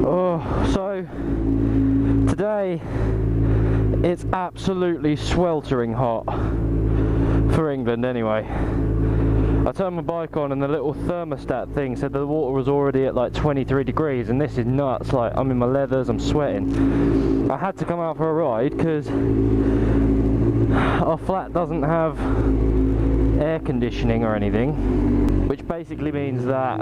Oh, so today it's absolutely sweltering hot for England anyway. I turned my bike on and the little thermostat thing said the water was already at like 23 degrees, and this is nuts. Like, I'm in my leathers, I'm sweating. I had to come out for a ride because our flat doesn't have air conditioning or anything, which basically means that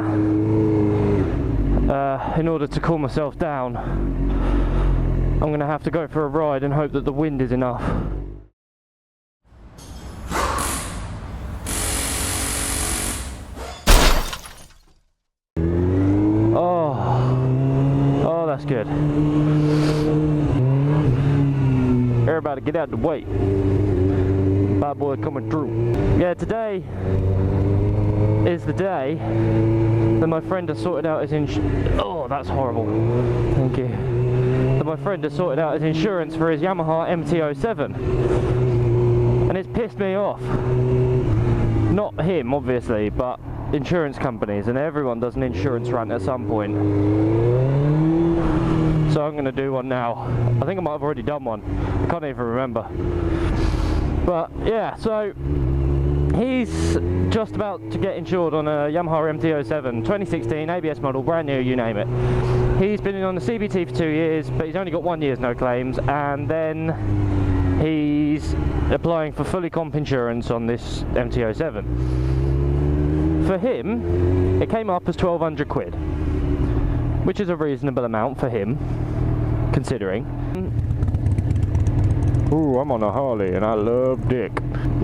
in order to cool myself down, I'm going to have to go for a ride and hope that the wind is enough. Oh, that's good. Everybody get out the way. Bad boy coming through. Yeah, today is the day that my friend has sorted out his oh, that's horrible. Thank you. That my friend has sorted out his insurance for his Yamaha MT-07. And it's pissed me off. Not him, obviously, but insurance companies, and everyone does an insurance rant at some point. So I'm going to do one now. I think I might have already done one. I can't even remember. But yeah, so he's just about to get insured on a Yamaha MT-07, 2016 ABS model, brand new, you name it. He's been on the CBT for 2 years, but he's only got 1 year's no claims, and then he's applying for fully comp insurance on this MT-07. For him, it came up as 1,200 quid, which is a reasonable amount for him, considering. Ooh, I'm on a Harley and I love dick.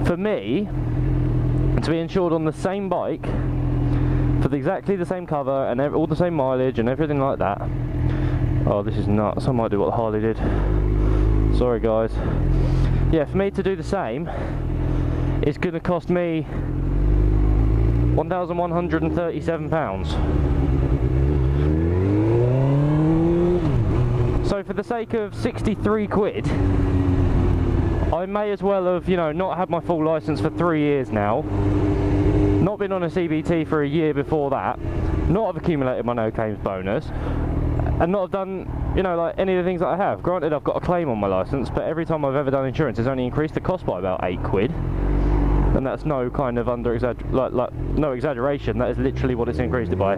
For me, to be insured on the same bike, for exactly the same cover and all the same mileage and everything like that. Oh, this is nuts. I might do what the Harley did. Sorry, guys. Yeah, for me to do the same, it's going to cost me £1,137. So for the sake of 63 quid, I may as well have, you know, not had my full licence for 3 years now, not been on a CBT for a year before that, not have accumulated my no claims bonus, and not have done, you know, like any of the things that I have. Granted, I've got a claim on my licence, but every time I've ever done insurance, it's only increased the cost by about 8 quid. And that's no kind of no exaggeration. That is literally what it's increased it by.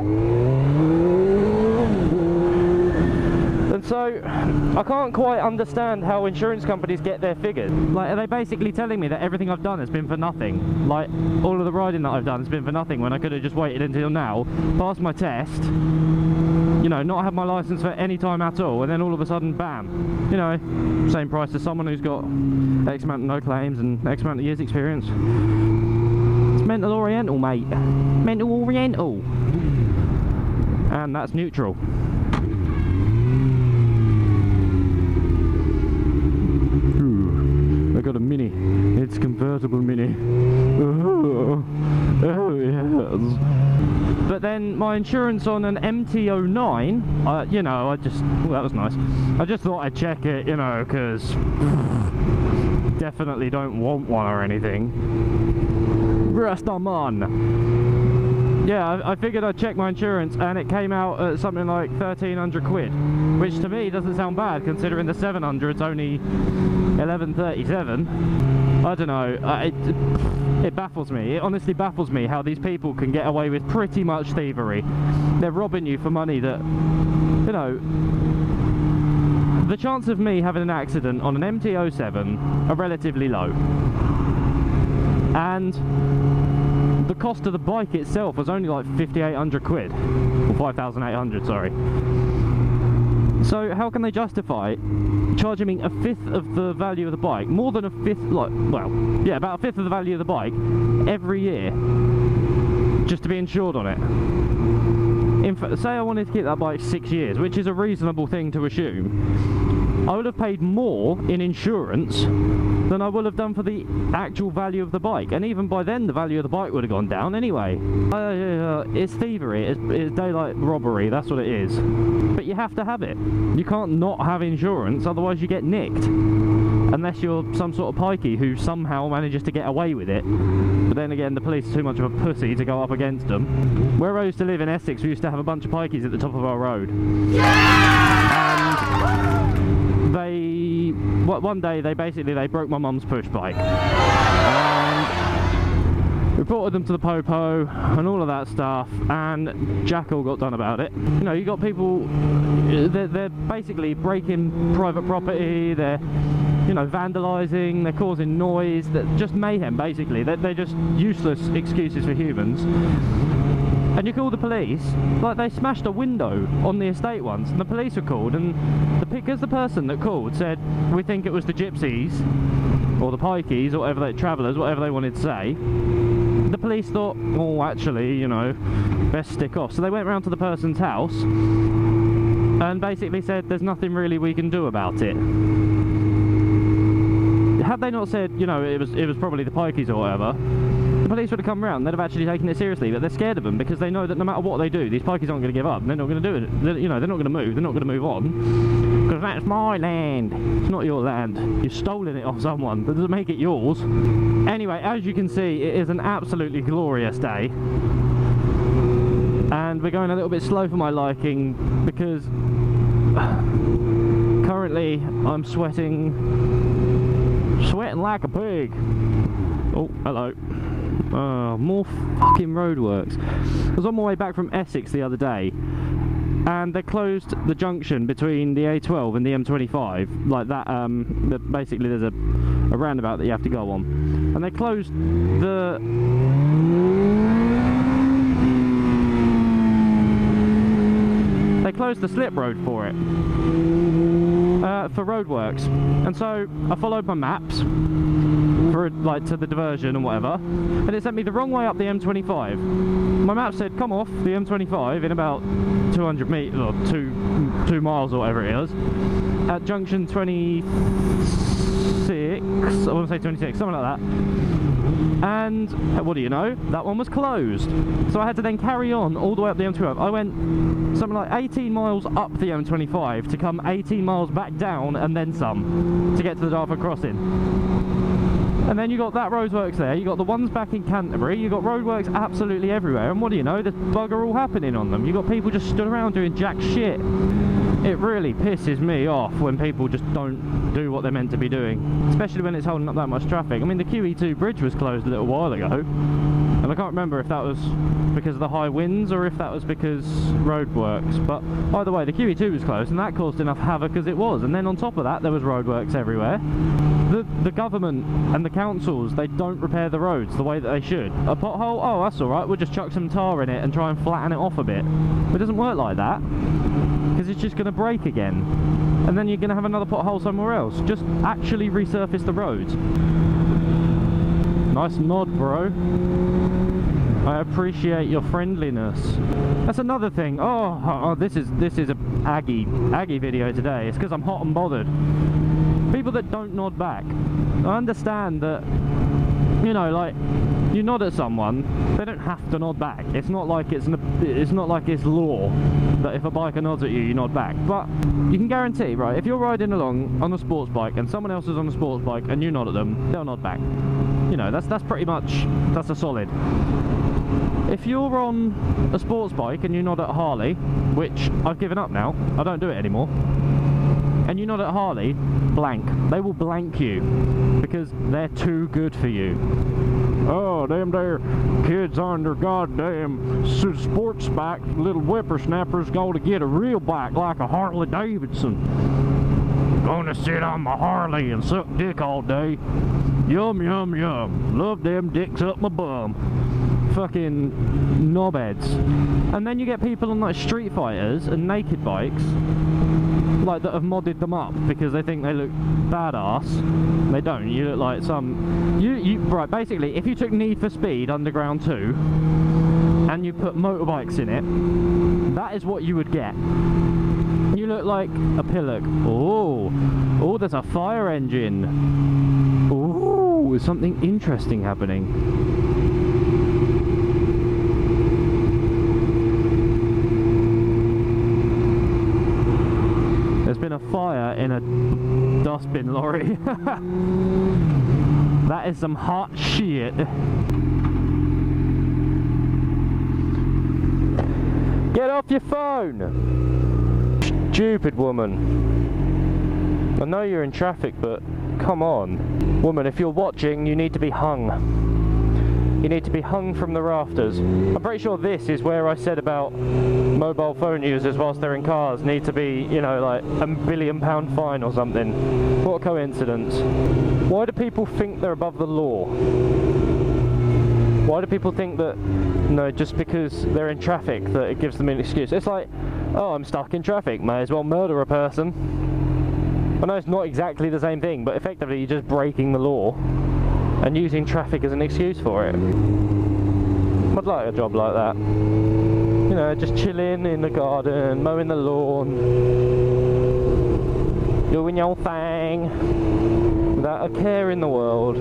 And so I can't quite understand how insurance companies get their figures. Like, are they basically telling me that everything I've done has been for nothing? Like, all of the riding that I've done has been for nothing, when I could have just waited until now, passed my test, you know, not had my licence for any time at all, and then all of a sudden, bam, you know, same price as someone who's got X amount of no claims and X amount of years experience. It's mental oriental, mate. Mental oriental. And that's neutral. Ooh, I got a Mini. It's convertible Mini. Oh yes. But then my insurance on an MT-09, you know, well, that was nice. I just thought I'd check it, you know, because definitely don't want one or anything. Rastaman. Yeah, I figured I'd check my insurance, and it came out at something like 1,300 quid, which to me doesn't sound bad, considering the 700's only 1137. I don't know, it baffles me. It honestly baffles me how these people can get away with pretty much thievery. They're robbing you for money that, you know, the chance of me having an accident on an MT-07 are relatively low. And the cost of the bike itself was only like 5,800 quid, or 5,800, sorry. So how can they justify charging me a fifth of the value of the bike, more than a fifth, like, well, yeah, about a fifth of the value of the bike every year, just to be insured on it? In fact, say I wanted to keep that bike 6 years, which is a reasonable thing to assume, I would have paid more in insurance than I would have done for the actual value of the bike, and even by then the value of the bike would have gone down anyway. It's thievery, it's daylight robbery, that's what it is. But you have to have it. You can't not have insurance, otherwise you get nicked. Unless you're some sort of pikey who somehow manages to get away with it. But then again, the police are too much of a pussy to go up against them. Where I used to live in Essex, we used to have a bunch of pikeys at the top of our road. Yeah! one day they broke my mum's push bike, and reported them to the Popo and all of that stuff, and jack all got done about it. You know, you got people, they're basically breaking private property, they're, you know, vandalising, they're causing noise, they're just mayhem basically. They're just useless excuses for humans. And you call the police, like they smashed a window on the estate once, and the police were called, and because the person that called said, we think it was the gypsies, or the pikeys, or whatever travellers, whatever they wanted to say, the police thought, oh, actually, you know, best stick off. So they went round to the person's house, and basically said, there's nothing really we can do about it. Had they not said, you know, it was probably the pikeys or whatever, the police would have come round, they'd have actually taken it seriously, but they're scared of them because they know that no matter what they do, these pikeys aren't going to give up, they're not going to do it, you know, they're not going to move, they're not going to move on, because that's my land, it's not your land, you've stolen it off someone, that doesn't make it yours. Anyway, as you can see, it is an absolutely glorious day, and we're going a little bit slow for my liking, because currently I'm sweating like a pig. Oh, hello. More fucking roadworks. I was on my way back from Essex the other day, and they closed the junction between the A12 and the M25, like that. Basically, there's a roundabout that you have to go on, and they closed the slip road for it. For roadworks, and so I followed my maps for like to the diversion and whatever, and it sent me the wrong way up the M25. My map said come off the M25 in about 200 meters or 2 miles or whatever it is at junction 26. I want to say 26, something like that. And what do you know? That one was closed. So I had to then carry on all the way up the M25. I went something like 18 miles up the M25 to come 18 miles back down and then some to get to the Dartford crossing. And then you got that roadworks there, you got the ones back in Canterbury, you got roadworks absolutely everywhere, and what do you know, there's bugger all happening on them. You got people just stood around doing jack shit. It really pisses me off when people just don't do what they're meant to be doing, especially when it's holding up that much traffic. I mean, the QE2 bridge was closed a little while ago, and I can't remember if that was because of the high winds or if that was because roadworks, but either way, the QE2 was closed, and that caused enough havoc as it was. And then on top of that, there was roadworks everywhere. The government and the councils, they don't repair the roads the way that they should. A pothole, oh, that's alright, we'll just chuck some tar in it and try and flatten it off a bit. It doesn't work like that, because it's just going to break again, and then you're going to have another pothole somewhere else. Just actually resurface the roads. Nice nod, bro. I appreciate your friendliness. That's another thing. Oh, this is a Aggie video today. It's because I'm hot and bothered. People that don't nod back. I understand that, you know, like, you nod at someone, they don't have to nod back. It's not like it's law that if a biker nods at you, you nod back. But you can guarantee, right, if you're riding along on a sports bike and someone else is on a sports bike and you nod at them, they'll nod back. You know, that's pretty much, that's a solid. If you're on a sports bike and you nod at a Harley, which I've given up now, I don't do it anymore, and you nod at Harley, blank. They will blank you because they're too good for you. Oh, them there kids on their goddamn sports bike, little whippersnappers go to get a real bike like a Harley Davidson. Gonna sit on my Harley and suck dick all day. Yum, yum, yum. Love them dicks up my bum. Fucking knobheads. And then you get people on like street fighters and naked bikes, like that have modded them up because they think they look badass. They don't. You look like some. Right. Basically, if you took Need for Speed Underground 2 and you put motorbikes in it, that is what you would get. You look like a pillock. Oh, there's a fire engine. Oh, there's something interesting happening. There's been a fire in a dustbin lorry. That is some hot shit. Get off your phone! Stupid woman. I know you're in traffic, but come on. Woman, if you're watching, you need to be hung. You need to be hung from the rafters. I'm pretty sure this is where I said about mobile phone users whilst they're in cars need to be, you know, like £1 billion fine or something. What a coincidence. Why do people think they're above the law? Why do people think that, no, just because they're in traffic that it gives them an excuse? It's like, oh, I'm stuck in traffic, may as well murder a person. I know it's not exactly the same thing, but effectively you're just breaking the law and using traffic as an excuse for it. I'd like a job like that. You know, just chilling in the garden, mowing the lawn, doing your thing, without a care in the world.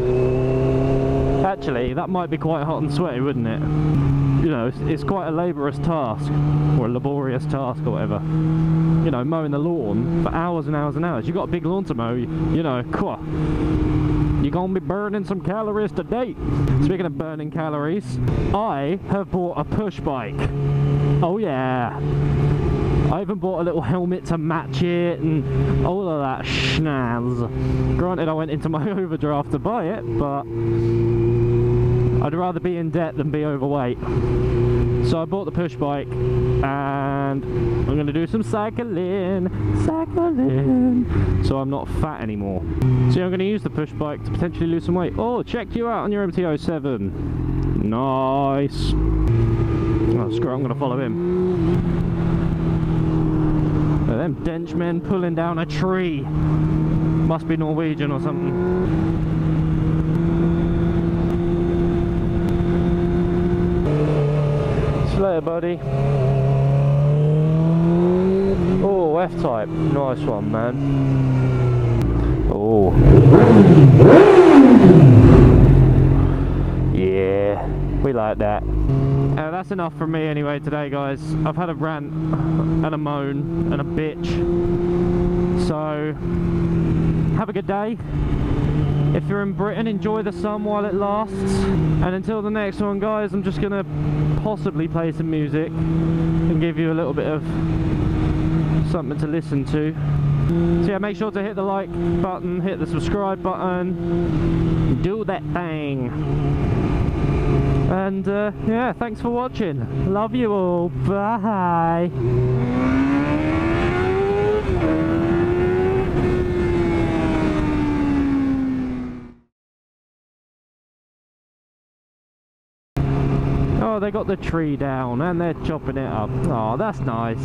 Actually, that might be quite hot and sweaty, wouldn't it? You know, it's quite a laborious task, or a laborious task, or whatever. You know, mowing the lawn for hours and hours and hours. You've got a big lawn to mow, you know, you're gonna be burning some calories today. Speaking of burning calories, I have bought a push bike. Oh yeah. I even bought a little helmet to match it and all of that schnaz. Granted, I went into my overdraft to buy it, but I'd rather be in debt than be overweight. So I bought the push bike and I'm going to do some cycling, so I'm not fat anymore. So I'm going to use the push bike to potentially lose some weight. Oh, check you out on your MT-07. Nice. Oh, screw it, I'm going to follow him. Them dench men pulling down a tree. Must be Norwegian or something. See you later, buddy. Oh, F-type. Nice one, man. Oh. Yeah, we like that. That's enough from me anyway today, guys. I've had a rant and a moan and a bitch. So, have a good day. If you're in Britain, enjoy the sun while it lasts. And until the next one, guys, I'm just going to possibly play some music and give you a little bit of something to listen to. So yeah, make sure to hit the like button, hit the subscribe button, do that thing. And yeah, thanks for watching. Love you all. Bye. Oh, they got the tree down and they're chopping it up. Oh, that's nice.